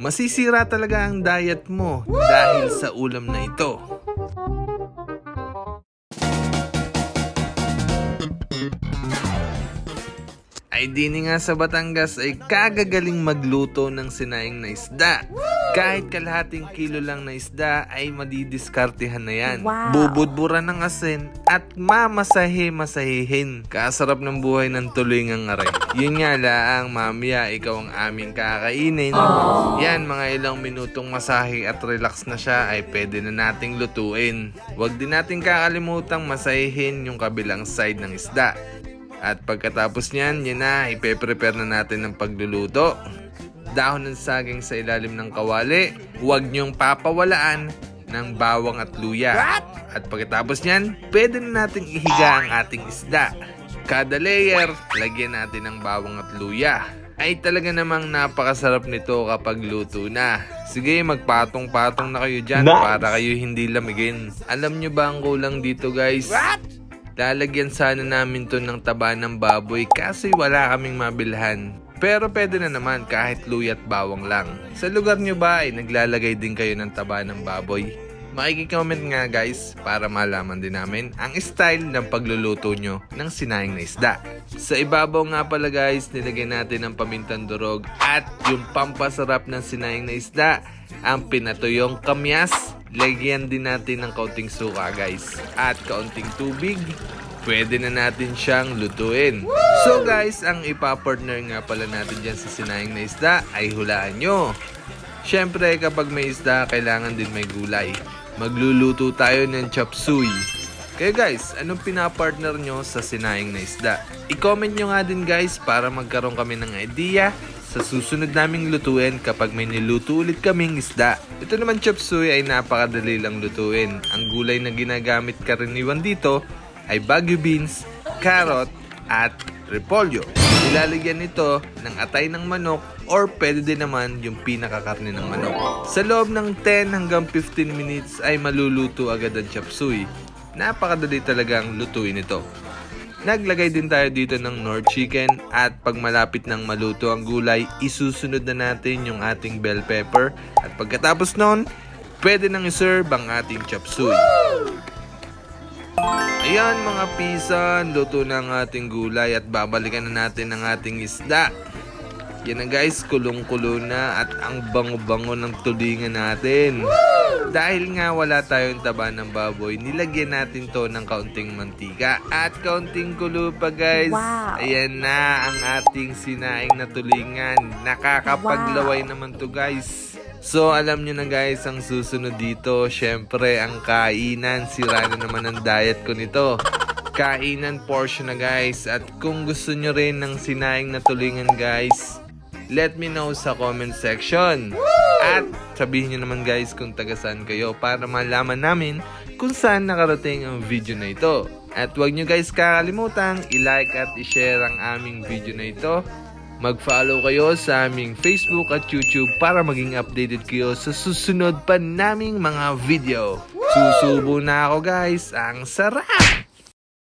masisira talaga ang diet mo dahil sa ulam na ito. Ay dini nga sa Batangas ay kagagaling magluto ng sinaing na isda. Kahit kalahating kilo lang na isda ay madidiskartehan na yan. Wow. Bubudburan ng asin at mamasahe-masahihin. Kasarap ng buhay ng tulingang aray. Yun nga laang mamaya ikaw ang aming kakainin. Yan mga ilang minutong masahe at relax na siya ay pwede na nating lutuin. Huwag din nating kakalimutang masahihin yung kabilang side ng isda. At pagkatapos niyan, yun na, ipe-prepare na natin ng pagluluto. Dahon ng saging sa ilalim ng kawali. Huwag niyong papawalaan ng bawang at luya. At pagkatapos niyan, pwede na nating ihiga ang ating isda. Kada layer, lagyan natin ng bawang at luya. Ay talaga namang napakasarap nito kapag luto na. Sige, magpatong-patong na kayo dyan para kayo hindi lamigin. Alam nyo ba ang kulang dito guys? Lalagyan sana namin to ng taba ng baboy kasi wala kaming mabilhan. Pero pwede na naman kahit luya at bawang lang. Sa lugar nyo ba ay naglalagay din kayo ng taba ng baboy? Makikicomment nga guys para malaman din namin ang style ng pagluluto nyo ng sinaing na isda. Sa ibabaw nga pala guys, nilagay natin ang pamintang durog at yung pampasarap ng sinaing na isda, ang pinatuyong kamyas. Lagyan din natin ng kaunting suka guys at kaunting tubig. Pwede na natin siyang lutuin. So guys, ang ipapartner nga pala natin dyan sa sinaing na isda ay hulaan nyo. Syempre kapag may isda, kailangan din may gulay. Magluluto tayo ng chop suey. Kaya guys, anong pinapartner nyo sa sinaing na isda? I-comment nyo nga din guys para magkaroon kami ng idea sa susunod naming lutuin kapag may niluto ulit kaming isda. Ito naman chop suey ay napakadali lang lutuin. Ang gulay na ginagamit karaniwan dito ay bagu beans, carrot at repolyo. Ilalagyan nito ng atay ng manok or pwede din naman yung pinakakarne ng manok. Sa loob ng 10 hanggang 15 minutes ay maluluto agad ang chop suey. Napakadali talaga ang lutuin ito. Naglagay din tayo dito ng Nor chicken at pag malapit ng maluto ang gulay, isusunod na natin yung ating bell pepper at pagkatapos nun, pwede nang iserve ang ating chop suey. Ayan mga pisan, luto na ang ating gulay at babalikan na natin ang ating isda. Yan na guys, kulong-kulo na at ang bango-bango ng tulingan natin. Dahil nga wala tayong taba ng baboy, nilagyan natin to ng kaunting mantika at kaunting kulo pa guys. Wow. Ayan na ang ating sinaing na tulingan. Nakakapaglaway naman to guys. So alam nyo na guys, ang susunod dito, syempre ang kainan. Sira na naman ang diet ko nito. Kainan portion na guys. At kung gusto nyo rin ng sinaing na tulingan guys, let me know sa comment section. At sabihin nyo naman guys kung taga saan kayo para malaman namin kung saan nakarating ang video na ito. At huwag nyo guys kakalimutan i-like at i-share ang aming video na ito. Mag-follow kayo sa aming Facebook at YouTube para maging updated kayo sa susunod pa naming mga video. Susubo na ako guys, ang sarap!